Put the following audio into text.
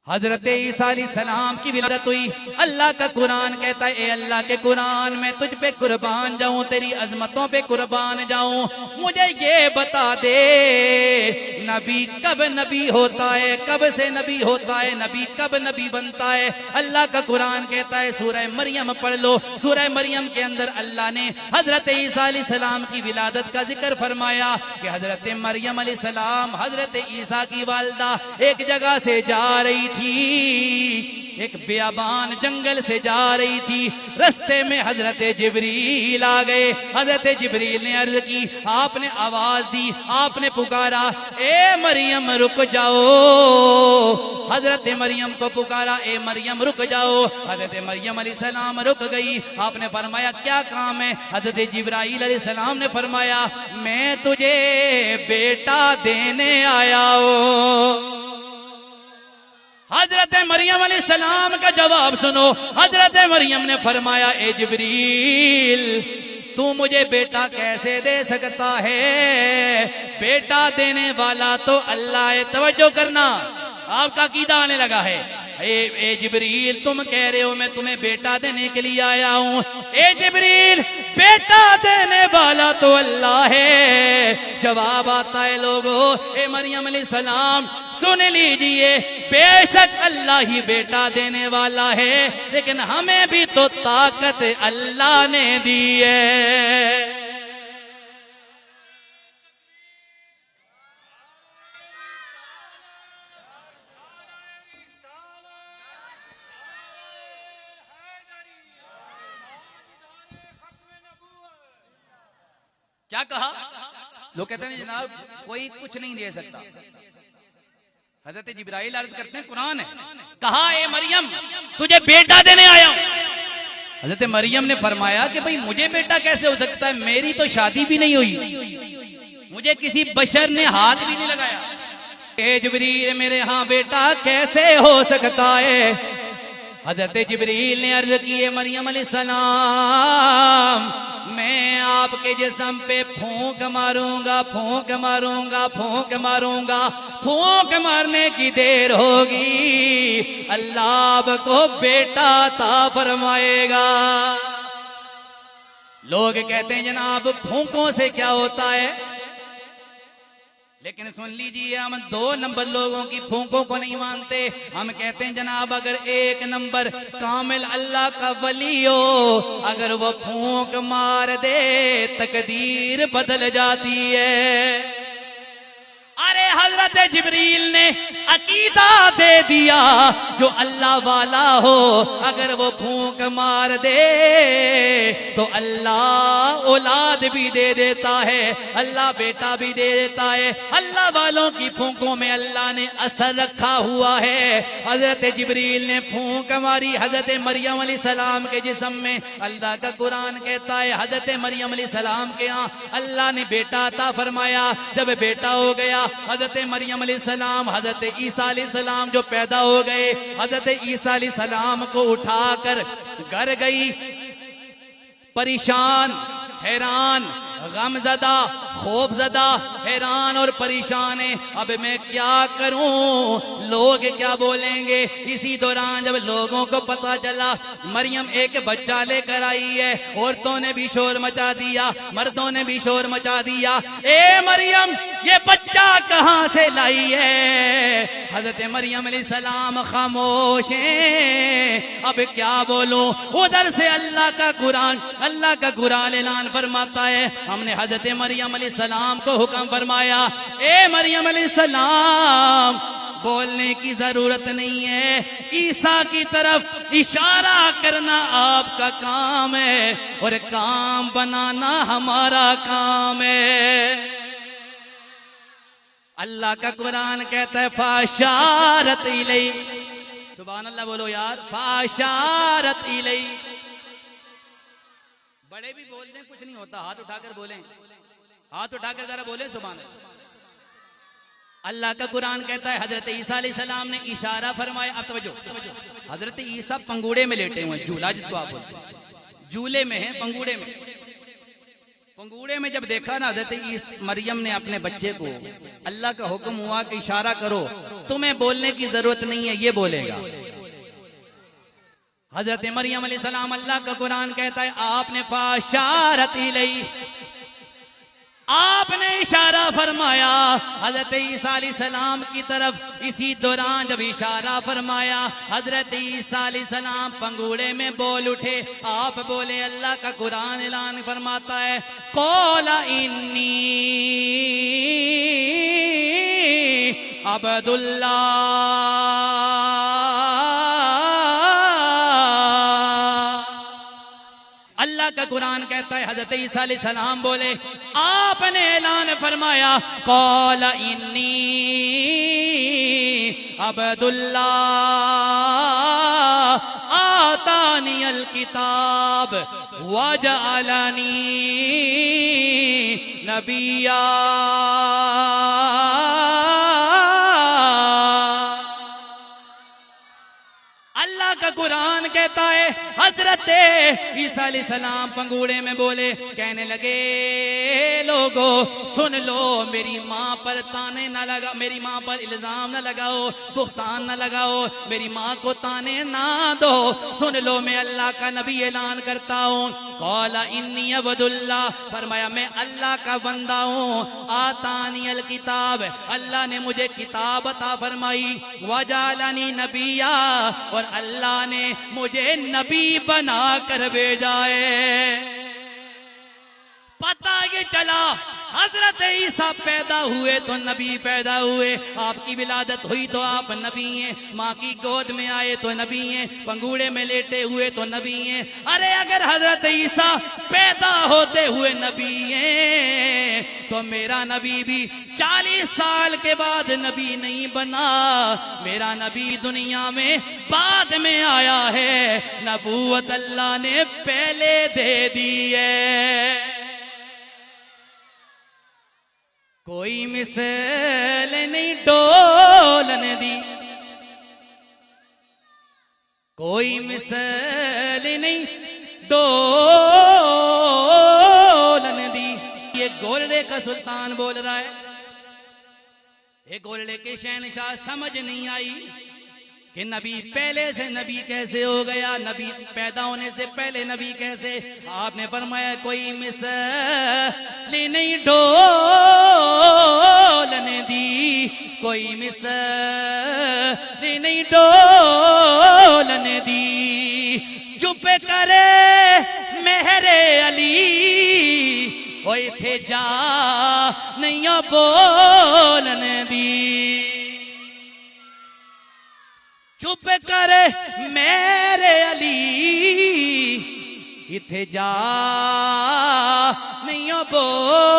हजरत ईसा अलैहिस्सलाम की विलादत हुई। अल्लाह का कुरान कहता है, ए अल्लाह के कुरान मैं तुझ पे कुर्बान जाऊं, तेरी अजमतों पे कुर्बान जाऊं, मुझे ये बता दे नबी कब नबी होता है, कब से नबी होता है, नबी कब नबी बनता है। अल्लाह का कुरान कहता है, सूरह मरियम पढ़ लो, सूरह मरियम के अंदर अल्लाह ने हजरत ईसा अलैहिस्सलाम की विलादत का जिक्र फरमाया कि हजरत मरियम अलैहिस्सलाम हजरत ईसा की वालिदा एक जगह से जा रही थी, एक बियाबान जंगल से जा रही थी। रास्ते में हजरत जिब्रील आ गए। हजरत जिब्रील ने अर्ज की, आपने आवाज दी, आपने पुकारा, ए मरियम रुक जाओ। हजरत मरियम को पुकारा, ए मरियम रुक जाओ। हजरत मरियम अलैहिस्सलाम रुक गई। आपने फरमाया क्या काम है? हजरत जिब्राइल अलैहिस्सलाम ने फरमाया, मैं तुझे बेटा देने आया हूं। हजरत मरियम अलैहिस्सलाम का जवाब सुनो। हजरत मरियम ने फरमाया, ए जिब्रील तू मुझे बेटा कैसे दे सकता है? बेटा देने वाला तो अल्लाह है। तवज्जो करना, आपका कीदा आने लगा है। ए जिब्रील तुम कह रहे हो मैं तुम्हें बेटा देने के लिए आया हूं। ए जिब्रील बेटा देने वाला तो अल्लाह है। जवाब आता है, लोगों ए मरियम अलैहिस्सलाम सुन लीजिए, बेशक अल्लाह ही बेटा देने वाला है, लेकिन हमें भी तो ताकत अल्लाह ने दी है। क्या कहा? लोग कहते हैं जनाब कोई कुछ नहीं दे सकता। हजरत जिब्राइल अर्ज करते हैं, कुरान है, कहा ए मरियम तुझे बेटा देने आया हूं। हजरत मरियम ने फरमाया कि भाई मुझे बेटा कैसे हो सकता है, मेरी तो शादी भी नहीं हुई, मुझे किसी बशर ने हाथ भी नहीं लगाया। ए जिब्रील मेरे यहाँ बेटा कैसे हो सकता है? हजरत जिब्रील ने अर्ज किए, मरियम अलैहिस्सलाम मैं आपके जिस्म पे फूंक मारूंगा, फूंक मारूंगा, फूंक मारूंगा, फूंक मारने की देर होगी, अल्लाह आपको बेटा अता फरमाएगा। लोग कहते हैं जनाब फूंकों से क्या होता है, लेकिन सुन लीजिए हम 2 नंबर लोगों की फूंकों को नहीं मानते। हम कहते हैं जनाब अगर 1 नंबर कामिल अल्लाह का वली हो, अगर वो फूंक मार दे तकदीर बदल जाती है। अरे हजरत जिब्रील ने अकीदा दे दिया, जो अल्लाह वाला हो अगर वो फूंक मार दे तो अल्लाह औलाद भी दे देता है, अल्लाह बेटा भी दे देता है। अल्लाह वालों की फूंकों में अल्लाह ने असर रखा हुआ है। हजरत जिब्रील ने फूंक मारी हजरत मरियम अलैहिस्सलाम के जिस्म में। अल्लाह का कुरान कहता है हजरत मरियम अलैहिस्सलाम के यहाँ अल्लाह ने बेटा अता फरमाया। जब बेटा हो गया हजरत मरियम अलैहिस्सलाम हजरत ईसा अलैहिस्सलाम जो पैदा हो गए, हजरत ईसा अलैहिस्सलाम को उठाकर घर गई, परेशान, हैरान, गमज़दा, खौफज़दा, हैरान और परेशान है। अब मैं क्या करूं, लोग क्या बोलेंगे? इसी दौरान जब लोगों को पता चला मरियम एक बच्चा लेकर आई है, औरतों ने भी शोर मचा दिया, मर्दों ने भी शोर मचा दिया, ए मरियम ये बच्चा कहां से लाई है? हजरत मरियम अलैहिस्सलाम खामोश हैं। अब क्या बोलूं? उधर से अल्लाह का कुरान ऐलान फरमाता है, हमने हजरत मरियम अलैहिस्सलाम को हुक्म फरमाया, ए मरियम अलैहिस्सलाम बोलने की जरूरत नहीं है, ईसा की तरफ इशारा करना आपका काम है और काम बनाना हमारा काम है। अल्लाह का कुरान कहता है फाशारत इलै, सुभान अल्लाह बोलो यार, फाशारत इलै। बड़े भी बोल दें कुछ नहीं होता, हाथ उठाकर बोलें, हाथ उठाकर जरा बोले सुभान अल्लाह। अल्लाह का कुरान कहता है हजरत ईसा अलैहिस्सलाम ने इशारा फरमाया। अब तवज्जो, हजरत ईसा पंगूड़े में लेटे हुए, झूला जिसको आप बोलते हैं, झूले में है, पंगूड़े में। पंगूड़े में जब देखा ना हजरत इस मरियम ने अपने बच्चे को, अल्लाह का हुक्म हुआ कि इशारा करो, तुम्हें बोलने की जरूरत नहीं है, ये बोलेगा। हजरत मरियम अलैहिस्सलाम, अल्लाह का कुरान कहता है आपने फाशारत इलैहि, आपने इशारा फरमाया हजरत ईसा अलैहिस्सलाम की तरफ। इसी दौरान जब इशारा फरमाया हजरत ईसा अलैहिस्सलाम पंगूड़े में बोल उठे। आप बोले, अल्लाह का कुरान ऐलान फरमाता है कौला इन्नी अब्दुल्लाह, अल्लाह का कुरान कहता है हजरत ईसा अलैहिस्सलाम बोले, आपने ऐलान फरमाया कौला इन्नी अब्दुल्लाह आतानियल किताब वजअलनी नबिया। अल्लाह का कुरान कहता है हजरत ईसा अलैहिस्सलाम पंगूड़े में बोले, कहने लगे लोगो सुन लो, मेरी माँ पर ताने न लगा, मेरी माँ पर इल्जाम न लगाओ, बुख्तान न लगाओ, मेरी माँ को ताने ना दो। सुन लो, मैं अल्लाह का नबी ऐलान करता हूँ। कौला इन्नी अब्दुल्लाह, फरमाया मैं अल्लाह का बंदा हूँ। आतानियल किताब, अल्लाह ने मुझे किताब अता फरमाई। वजालनी नबिया, और अल्लाह ने मुझे नबी बना कर भेजा है। पता ये चला हजरत ईसा पैदा हुए तो नबी पैदा हुए, आपकी विलादत हुई तो आप नबी हैं, माँ की गोद में आए तो नबी हैं, पंगूड़े में लेटे हुए तो नबी हैं। अरे अगर हजरत ईसा पैदा होते हुए नबी हैं तो मेरा नबी भी 40 साल के बाद नबी नहीं बना, मेरा नबी दुनिया में बाद में आया है, नबूवत अल्लाह ने पहले दे दी है। कोई मिसाल नहीं डोलन दी, कोई मिसाल नहीं डोलन दी। ये गोलड़े का सुल्तान बोल रहा है, ये गोलड़े के शहनशाह समझ नहीं आई कि नबी पहले से नबी कैसे हो गया, नबी पैदा होने से पहले नबी कैसे। आपने फरमाया कोई मिसाल नहीं डोलन दी, कोई मिसाल नहीं डोलन दी। चुप करे मेहरे अली, ओए थे जा नहीं बोलन दी। चुप कर मेरे अली, इथे जा नहीं बोलन